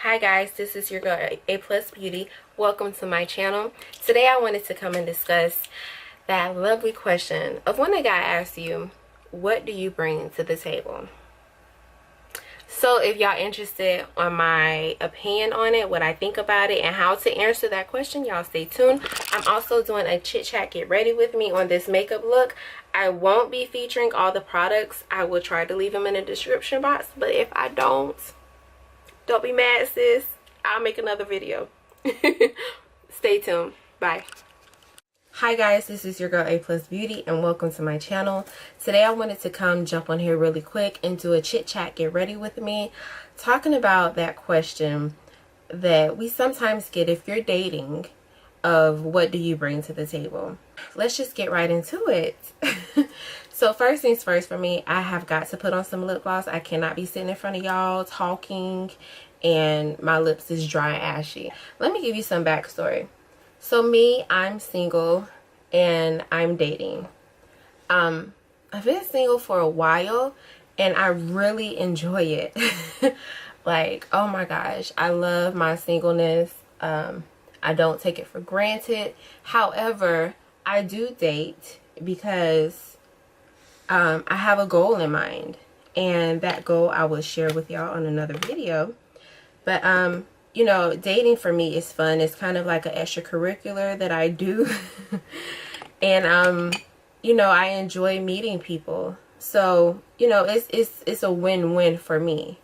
Hi guys, this is your girl A Plus Beauty. Welcome to my channel. Today I wanted to come and discuss that lovely question of when a guy asks you, what do you bring to the table? So if y'all interested on my opinion on it, what I think about it, and how to answer that question, y'all stay tuned. I'm also doing a chit chat get ready with me on this makeup look. I won't be featuring all the products. I will try to leave them in the description box, but if I don't be mad, sis. I'll make another video. Stay tuned. Bye. Hi guys, this is your girl A Plus Beauty and welcome to my channel. Today I wanted to come jump on here really quick and do a chit chat get ready with me, talking about that question that we sometimes get if you're dating, of what do you bring to the table. Let's just get right into it. So first things first, for me, I have got to put on some lip gloss. I cannot be sitting in front of y'all talking and my lips is dry and ashy. Let me give you some backstory. So me, I'm single and I'm dating. I've been single for a while and I really enjoy it. Like, oh my gosh, I love my singleness. I don't take it for granted. However, I do date because I have a goal in mind, and that goal I will share with y'all on another video. But you know, dating for me is fun. It's kind of like an extracurricular that I do. And you know, I enjoy meeting people. So, you know, it's a win-win for me.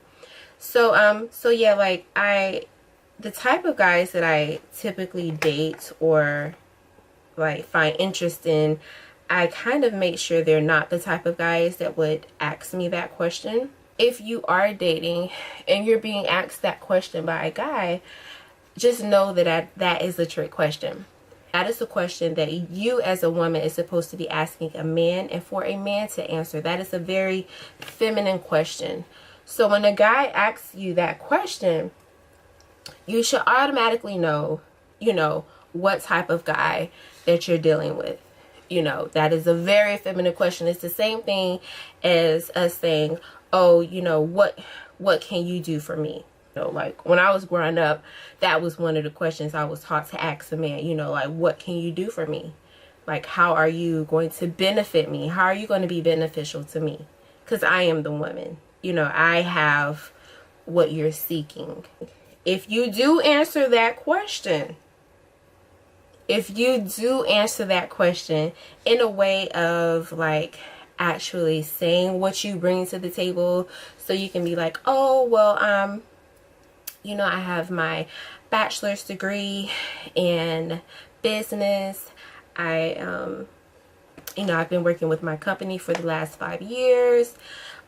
So so yeah, like the type of guys that I typically date or like find interest in, I kind of make sure they're not the type of guys that would ask me that question. If you are dating and you're being asked that question by a guy, just know that that is a trick question. That is a question that you as a woman is supposed to be asking a man, and for a man to answer. That is a very feminine question. So when a guy asks you that question, you should automatically know, you know, what type of guy that you're dealing with. You know, that is a very feminine question. It's the same thing as us saying, oh, you know, what can you do for me? You know, like when I was growing up, that was one of the questions I was taught to ask a man, you know, like, what can you do for me? Like, how are you going to benefit me? How are you going to be beneficial to me? Because I am the woman. You know, I have what you're seeking. If you do answer that question, in a way of like actually saying what you bring to the table, so you can be like, oh, well, you know, I have my bachelor's degree in business. You know, I've been working with my company for the last 5 years.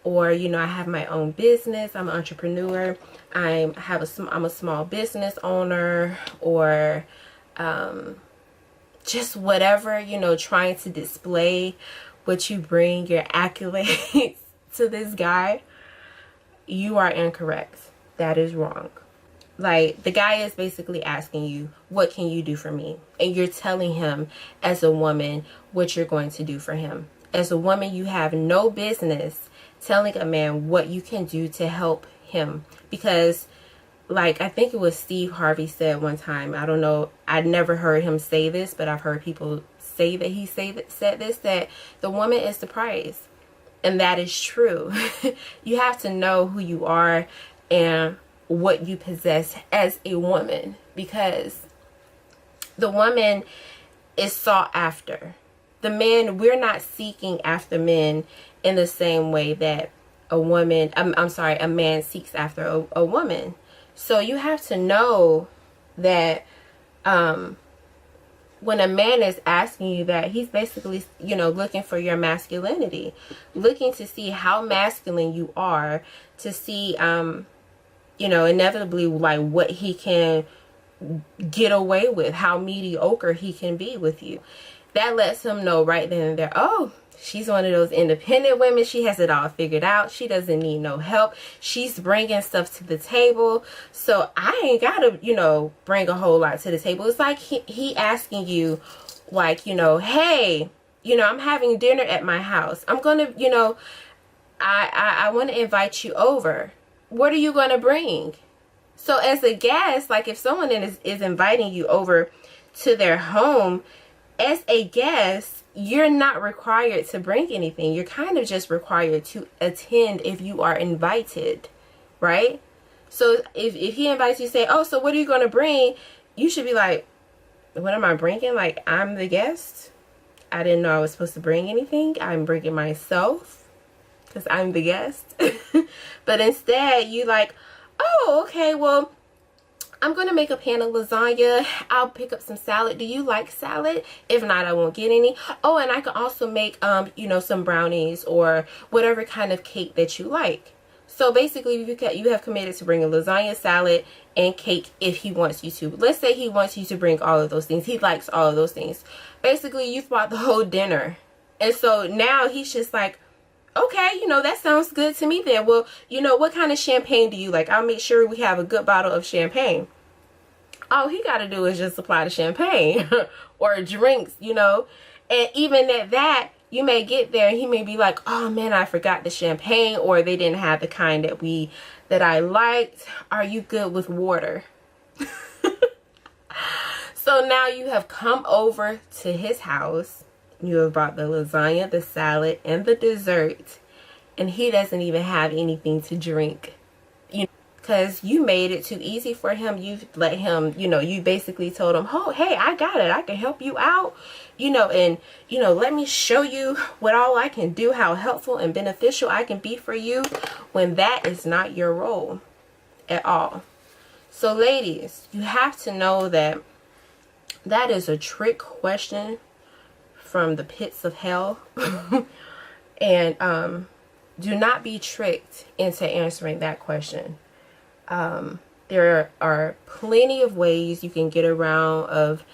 Or, you know, I have my own business. I'm an entrepreneur. I'm a small business owner. Or just whatever, you know, trying to display what you bring, your accolades to this guy. You are incorrect. That is wrong. Like, the guy is basically asking you, what can you do for me? And you're telling him as a woman what you're going to do for him. As a woman, you have no business telling a man what you can do to help him. Because, like, I think it was Steve Harvey said one time, I don't know, I never heard him say this, but I've heard people say that he said this, that the woman is the prize. And that is true. You have to know who you are and what you possess as a woman, because the woman is sought after. The men, we're not seeking after men in the same way that a man seeks after a woman. So you have to know that when a man is asking you that, he's basically, you know, looking for your masculinity, looking to see how masculine you are, to see, you know, inevitably, like, what he can get away with, how mediocre he can be with you. That lets him know right then and there, oh, she's one of those independent women. She has it all figured out. She doesn't need no help. She's bringing stuff to the table. So I ain't got to, you know, bring a whole lot to the table. It's like he asking you, like, you know, hey, you know, I'm having dinner at my house. I'm going to, you know, I want to invite you over. What are you going to bring? So as a guest, like if someone is inviting you over to their home, as a guest, you're not required to bring anything. You're kind of just required to attend if you are invited, right? So if he invites you, say, oh, so what are you going to bring? You should be like, what am I bringing? Like, I'm the guest. I didn't know I was supposed to bring anything. I'm bringing myself because I'm the guest. But instead, you like, oh, okay, well, I'm going to make a pan of lasagna. I'll pick up some salad. Do you like salad? If not, I won't get any. Oh, and I can also make, you know, some brownies or whatever kind of cake that you like. So basically, you have committed to bring a lasagna, salad, and cake if he wants you to. Let's say he wants you to bring all of those things. He likes all of those things. Basically, you've bought the whole dinner. And so now he's just like, okay, you know, that sounds good to me then. Well, you know, what kind of champagne do you like? I'll make sure we have a good bottle of champagne. All he got to do is just supply the champagne or drinks, you know. And even at that, you may get there and he may be like, oh man, I forgot the champagne, or they didn't have the kind that I liked. Are you good with water? So now you have come over to his house. You have brought the lasagna, the salad, and the dessert, and he doesn't even have anything to drink. You know, because you made it too easy for him. You let him, you know, you basically told him, oh, hey, I got it. I can help you out, you know, and, you know, let me show you what all I can do, how helpful and beneficial I can be for you, when that is not your role at all. So ladies, you have to know that that is a trick question from the pits of hell. And do not be tricked into answering that question. There are plenty of ways you can get around of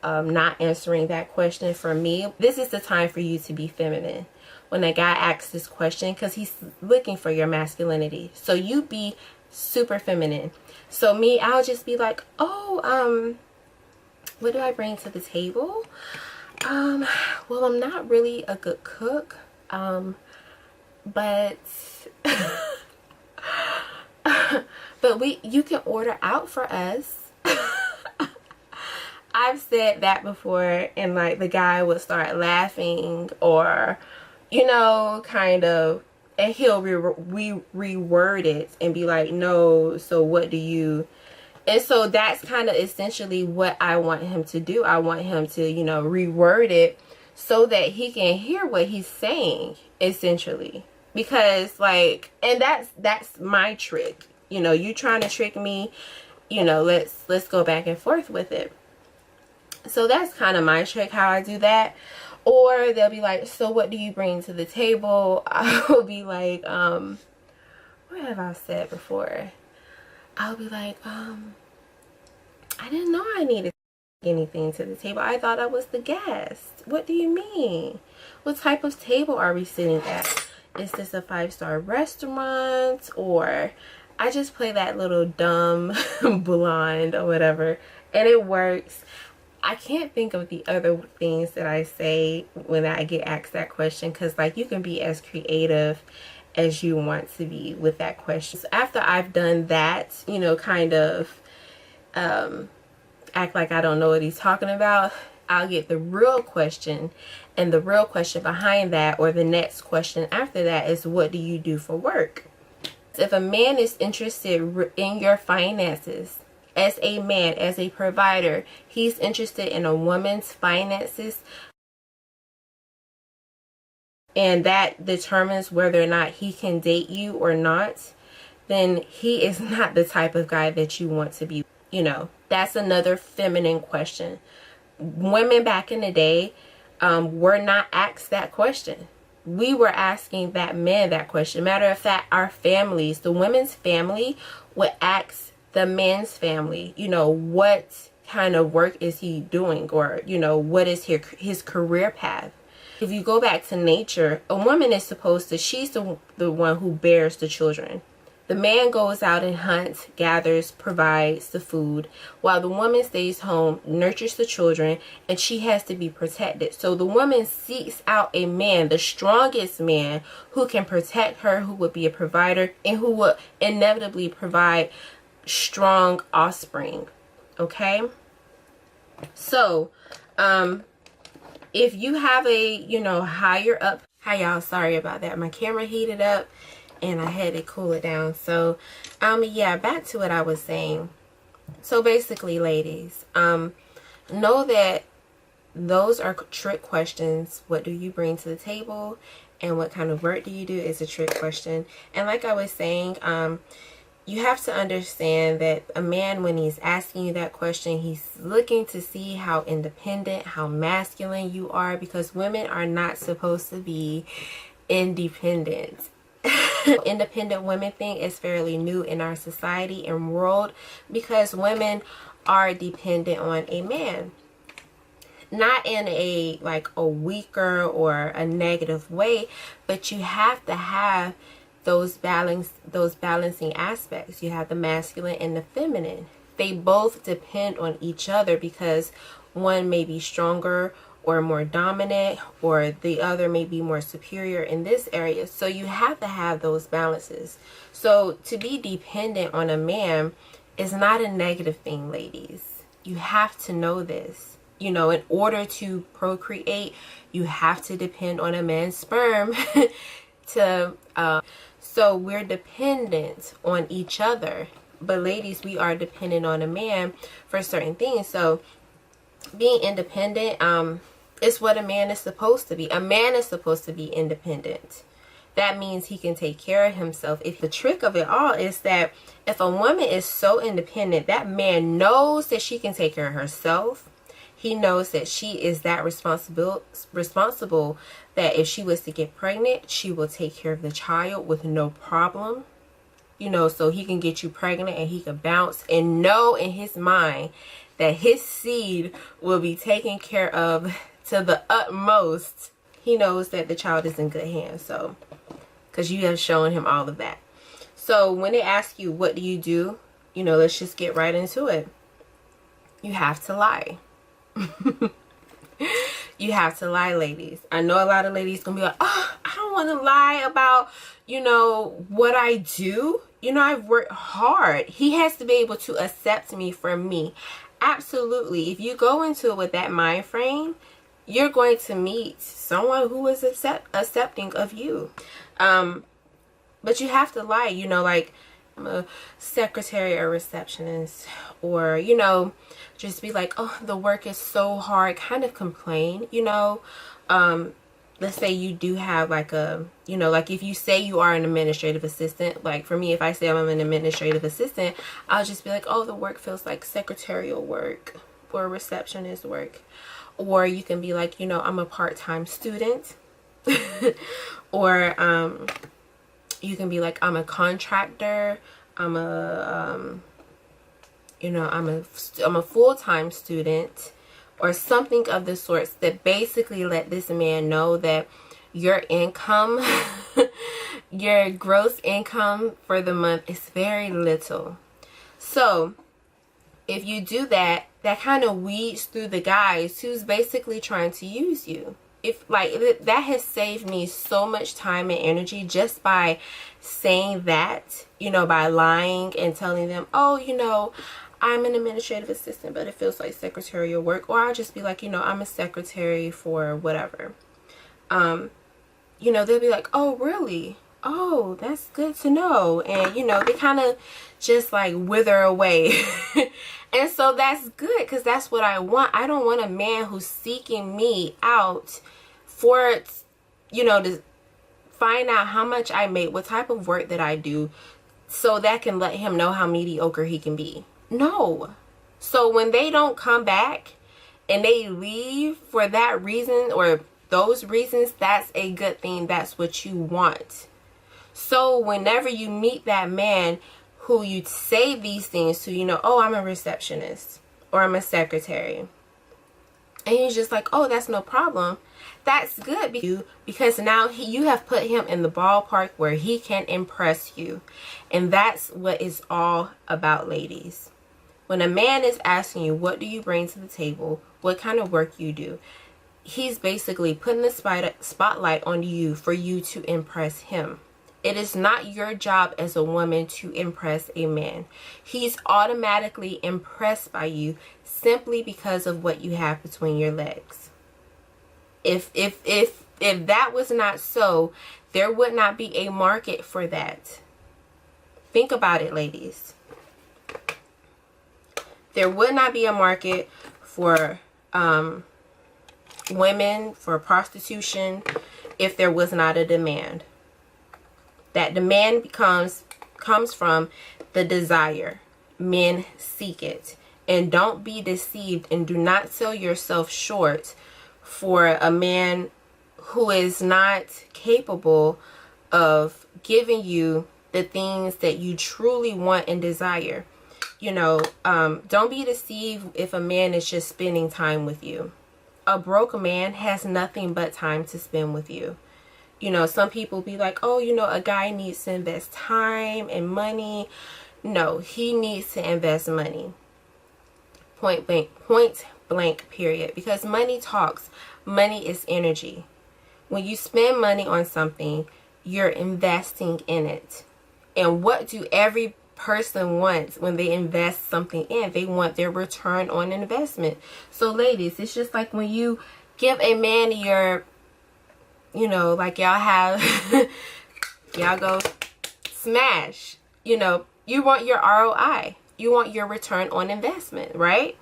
not answering that question. For me, this is the time for you to be feminine when a guy asks this question, because he's looking for your masculinity. So you be super feminine. So me, I'll just be like, oh, what do I bring to the table? Well, I'm not really a good cook, but but you can order out for us. I've said that before, and like the guy would start laughing, or, you know, kind of, and he'll reword it and be like, no, so what do you? And so that's kind of essentially what I want him to do. I want him to, you know, reword it so that he can hear what he's saying, essentially. Because like, and that's my trick. You know, you trying to trick me, you know, let's go back and forth with it. So that's kind of my trick, how I do that. Or they'll be like, so what do you bring to the table? I'll be like, what have I said before? I'll be like, I didn't know I needed anything to the table. I thought I was the guest. What do you mean? What type of table are we sitting at? Is this a 5-star restaurant? Or I just play that little dumb blonde or whatever, and it works. I can't think of the other things that I say when I get asked that question, because like you can be as creative as you want to be with that question. So after I've done that, you know, kind of act like I don't know what he's talking about, I'll get the real question, and the real question behind that, or the next question after that, is what do you do for work? If a man is interested in your finances, as a man, as a provider, he's interested in a woman's finances, and that determines whether or not he can date you or not, then he is not the type of guy that you want to be. You know, that's another feminine question. Women back in the day were not asked that question. We were asking that man that question. Matter of fact, our families, the women's family, would ask the man's family, you know, what kind of work is he doing, or, you know, what is his career path. If you go back to nature, a woman is supposed to, she's the one who bears the children. The man goes out and hunts, gathers, provides the food, while the woman stays home, nurtures the children, and she has to be protected. So the woman seeks out a man, the strongest man, who can protect her, who would be a provider, and who would inevitably provide strong offspring. Okay, so if you have a, you know, higher up, hi y'all, sorry about that, my camera heated up and I had to cool it down. So yeah, back to what I was saying. So basically, ladies, know that those are trick questions. What do you bring to the table and what kind of work do you do is a trick question. And like I was saying, you have to understand that a man, when he's asking you that question, he's looking to see how independent, how masculine you are, because women are not supposed to be independent. Independent women thing is fairly new in our society and world, because women are dependent on a man. Not in a like a weaker or a negative way, but you have to have those balancing aspects. You have the masculine and the feminine. They both depend on each other, because one may be stronger or more dominant, or the other may be more superior in this area. So you have to have those balances. So to be dependent on a man is not a negative thing, ladies. You have to know this. You know, in order to procreate, you have to depend on a man's sperm to so we're dependent on each other. But ladies, we are dependent on a man for certain things. So being independent is what a man is supposed to be. A man is supposed to be independent. That means he can take care of himself. If the trick of it all is that if a woman is so independent, that man knows that she can take care of herself. He knows that she is that responsible that if she was to get pregnant, she will take care of the child with no problem. You know, so he can get you pregnant and he can bounce and know in his mind that his seed will be taken care of to the utmost. He knows that the child is in good hands. So, because you have shown him all of that. So when they ask you, what do? You know, let's just get right into it. You have to lie. You have to lie, ladies. I know a lot of ladies gonna be like, oh, I don't want to lie about, you know, what I do. You know, I've worked hard. He has to be able to accept me for me. Absolutely. If you go into it with that mind frame, you're going to meet someone who is accepting of you. But you have to lie, you know, like I'm a secretary or receptionist, or, you know, just be like, oh, the work is so hard, kind of complain, you know. Let's say you do have like a, you know, like if you say you are an administrative assistant, like for me, if I say I'm an administrative assistant, I'll just be like, oh, the work feels like secretarial work or receptionist work. Or you can be like, you know, I'm a part-time student. Or you can be like, I'm a contractor. I'm a, you know, I'm a full-time student, or something of the sorts that basically let this man know that your income, your gross income for the month is very little. So if you do that, that kind of weeds through the guys who's basically trying to use you. If like that has saved me so much time and energy just by saying that, you know, by lying and telling them, oh, you know, I'm an administrative assistant, but it feels like secretarial work. Or I'll just be like, you know, I'm a secretary for whatever. You know, they'll be like, oh, really? Oh, that's good to know. And, you know, they kind of just like wither away. And so that's good, because that's what I want. I don't want a man who's seeking me out for, you know, to find out how much I make, what type of work that I do, so that can let him know how mediocre he can be. No. So when they don't come back and they leave for that reason or those reasons, that's a good thing. That's what you want. So whenever you meet that man who you say these things to, you know, oh, I'm a receptionist or I'm a secretary, and he's just like, oh, that's no problem. That's good, because now you have put him in the ballpark where he can impress you. And that's what it's all about, ladies. When a man is asking you, what do you bring to the table? What kind of work you do? He's basically putting the spotlight on you for you to impress him. It is not your job as a woman to impress a man. He's automatically impressed by you simply because of what you have between your legs. If that was not so, there would not be a market for that. Think about it, ladies. There would not be a market for women, for prostitution, if there was not a demand. That demand comes from the desire. Men seek it. And don't be deceived, and do not sell yourself short for a man who is not capable of giving you the things that you truly want and desire. You know, don't be deceived if a man is just spending time with you. A broke man has nothing but time to spend with you. You know, some people be like, oh, you know, a guy needs to invest time and money. No, he needs to invest money. Point blank, period. Because money talks. Money is energy. When you spend money on something, you're investing in it. And what do every person wants when they invest something in? They want their return on investment. So ladies, it's just like when you give a man your, you know, like y'all have, y'all go smash, you know, you want your ROI. You want your return on investment, right?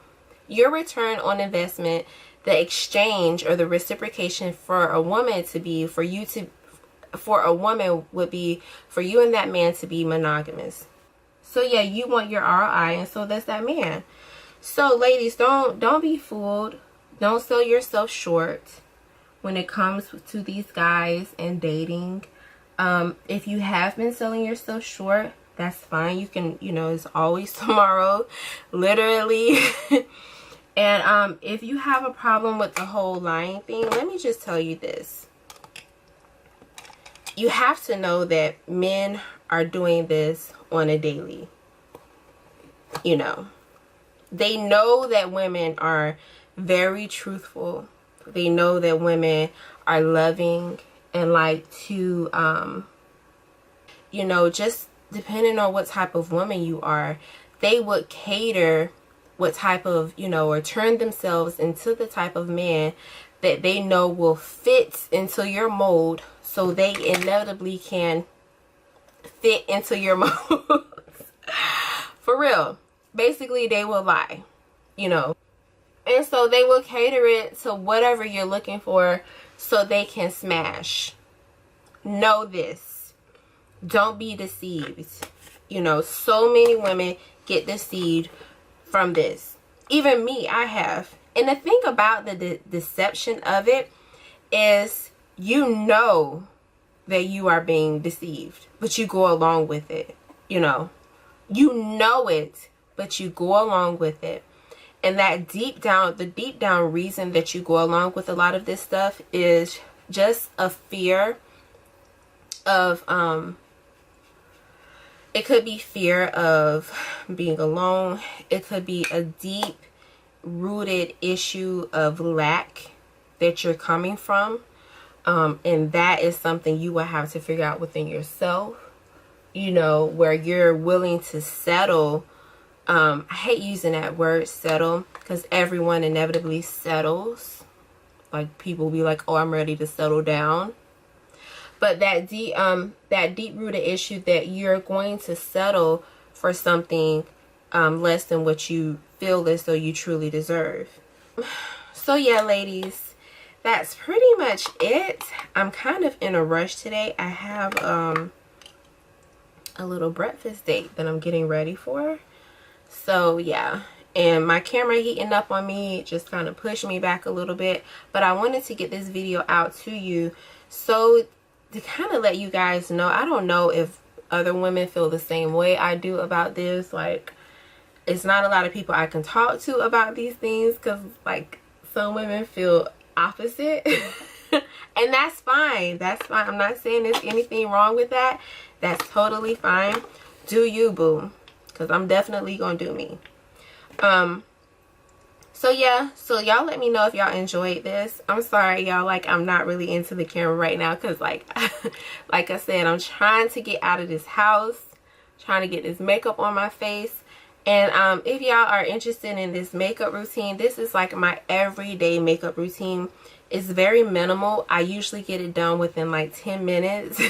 Your return on investment, the exchange or the reciprocation for a woman to be, for a woman would be for you and that man to be monogamous. So yeah, you want your ROI, and so does that man. So ladies, don't be fooled. Don't sell yourself short when it comes to these guys and dating. If you have been selling yourself short, that's fine. You can, you know, it's always tomorrow, literally. And if you have a problem with the whole lying thing, let me just tell you this. You have to know that men are doing this on a daily. You know, they know that women are very truthful. They know that women are loving and like to, you know, just depending on what type of woman you are, they would cater what type of, you know, or turn themselves into the type of man that they know will fit into your mold, so they inevitably can fit into your mold. For real. Basically, they will lie, you know. And so they will cater it to whatever you're looking for so they can smash. Know this. Don't be deceived. You know, so many women get deceived from this. Even me, I have. And the thing about the deception of it is, you know that you are being deceived, but you go along with it. You know it, but you go along with it. And that the deep down reason that you go along with a lot of this stuff is just a fear of, it could be fear of being alone. It could be a deep rooted issue of lack that you're coming from. And that is something you will have to figure out within yourself, you know, where you're willing to settle. I hate using that word settle, because everyone inevitably settles. Like, people be like, oh, I'm ready to settle down. But that deep rooted issue that you're going to settle for something less than what you feel as though you truly deserve. So yeah, ladies, that's pretty much it. I'm kind of in a rush today. I have a little breakfast date that I'm getting ready for. So yeah, and my camera heating up on me just kind of pushed me back a little bit, but I wanted to get this video out to you so to kind of let you guys know. I don't know if other women feel the same way I do about this. Like, it's not a lot of people I can talk to about these things, because like some women feel opposite. And that's fine. That's fine. I'm not saying there's anything wrong with that. That's totally fine. Do you, boo, because I'm definitely gonna do me. So yeah, so y'all let me know if y'all enjoyed this. I'm sorry y'all, like I'm not really into the camera right now because like like I said, I'm trying to get out of this house, trying to get this makeup on my face. And if y'all are interested in this makeup routine, this is like my everyday makeup routine. It's very minimal. I usually get it done within like 10 minutes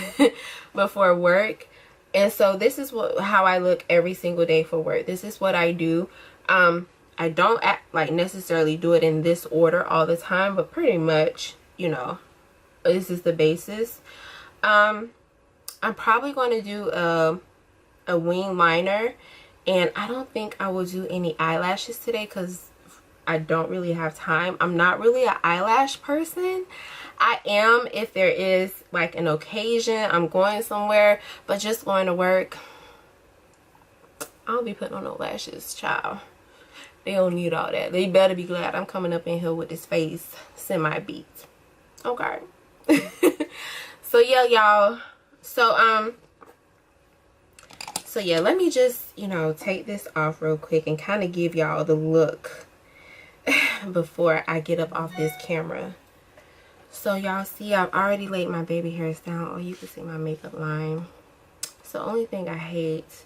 before work. And so this is how I look every single day for work. This is what I do. I don't like necessarily do it in this order all the time, but pretty much, you know, this is the basis. I'm probably going to do a wing liner, and I don't think I will do any eyelashes today because I don't really have time. I'm not really an eyelash person. I am if there is like an occasion, I'm going somewhere, but just going to work, I don't be putting on no lashes, child. They don't need all that. They better be glad I'm coming up in here with this face semi-beat. Okay. So yeah, y'all. So yeah, let me just, you know, take this off real quick and kind of give y'all the look before I get up off this camera. So y'all see, I've already laid my baby hairs down. Oh, you can see my makeup line. So only thing I hate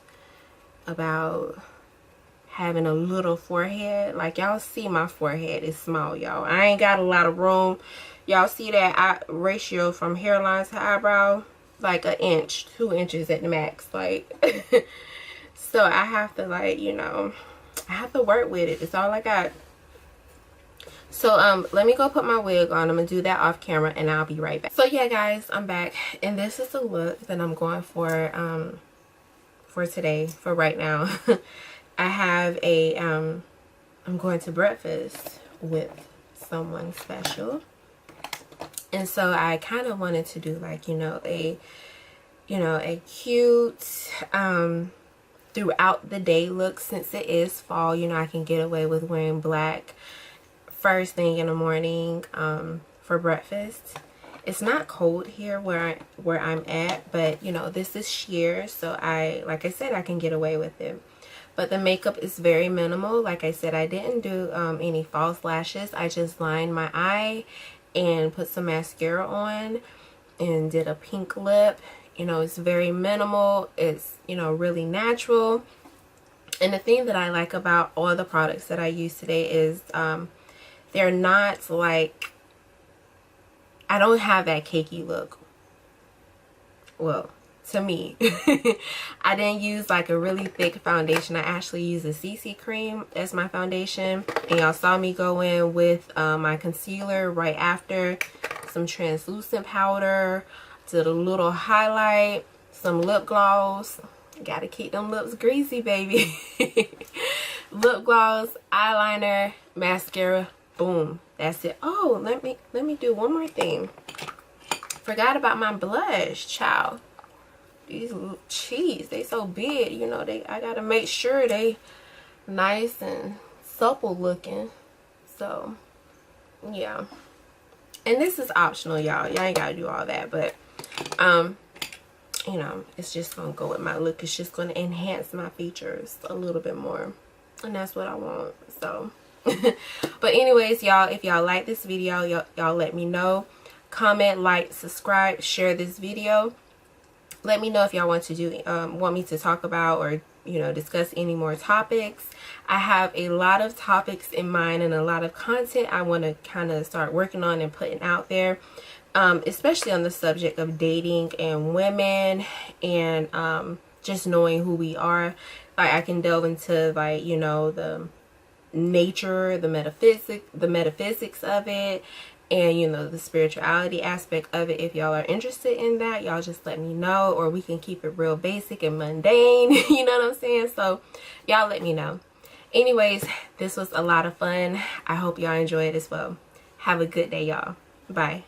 about having a little forehead, like y'all see my forehead is small, y'all. I ain't got a lot of room. Y'all see that ratio from hairline to eyebrow, like an inch, 2 inches at the max, like so I have to, like, you know, I have to work with it. It's all I got. So let me go put my wig on. I'm gonna do that off camera and I'll be right back. So yeah guys, I'm back, and this is the look that I'm going for today, for right now. I have a I'm going to breakfast with someone special, and so I kind of wanted to do like, you know, a cute throughout the day look. Since it is fall, you know, I can get away with wearing black first thing in the morning for breakfast. It's not cold here where I'm at, but you know, this is sheer, so like I said, I can get away with it. But the makeup is very minimal. Like I said, I didn't do any false lashes. I just lined my eye and put some mascara on and did a pink lip. You know, it's very minimal. It's, you know, really natural. And the thing that I like about all the products that I use today is they're not like, I don't have that cakey look. Well, to me. I didn't use like a really thick foundation. I actually used a CC cream as my foundation, and y'all saw me go in with my concealer right after, some translucent powder, did a little highlight, some lip gloss. Gotta keep them lips greasy, baby. Lip gloss, eyeliner, mascara, boom, that's it. Oh, let me do one more thing. Forgot about my blush, child. These cheese, they so big, you know, I gotta make sure they nice and supple looking. So yeah, and this is optional, y'all ain't gotta do all that, but you know, it's just gonna go with my look. It's just gonna enhance my features a little bit more, and that's what I want. So but anyways, y'all, if y'all like this video, y'all let me know. Comment, like, subscribe, share this video. Let me know if y'all want to do want me to talk about or, you know, discuss any more topics. I have a lot of topics in mind and a lot of content I want to kind of start working on and putting out there, especially on the subject of dating and women, and just knowing who we are. Like, I can delve into, like, you know, the nature, the metaphysics of it, and, you know, the spirituality aspect of it. If y'all are interested in that, y'all just let me know, or we can keep it real basic and mundane. You know what I'm saying? So y'all let me know. Anyways, this was a lot of fun. I hope y'all enjoy it as well. Have a good day, y'all. Bye.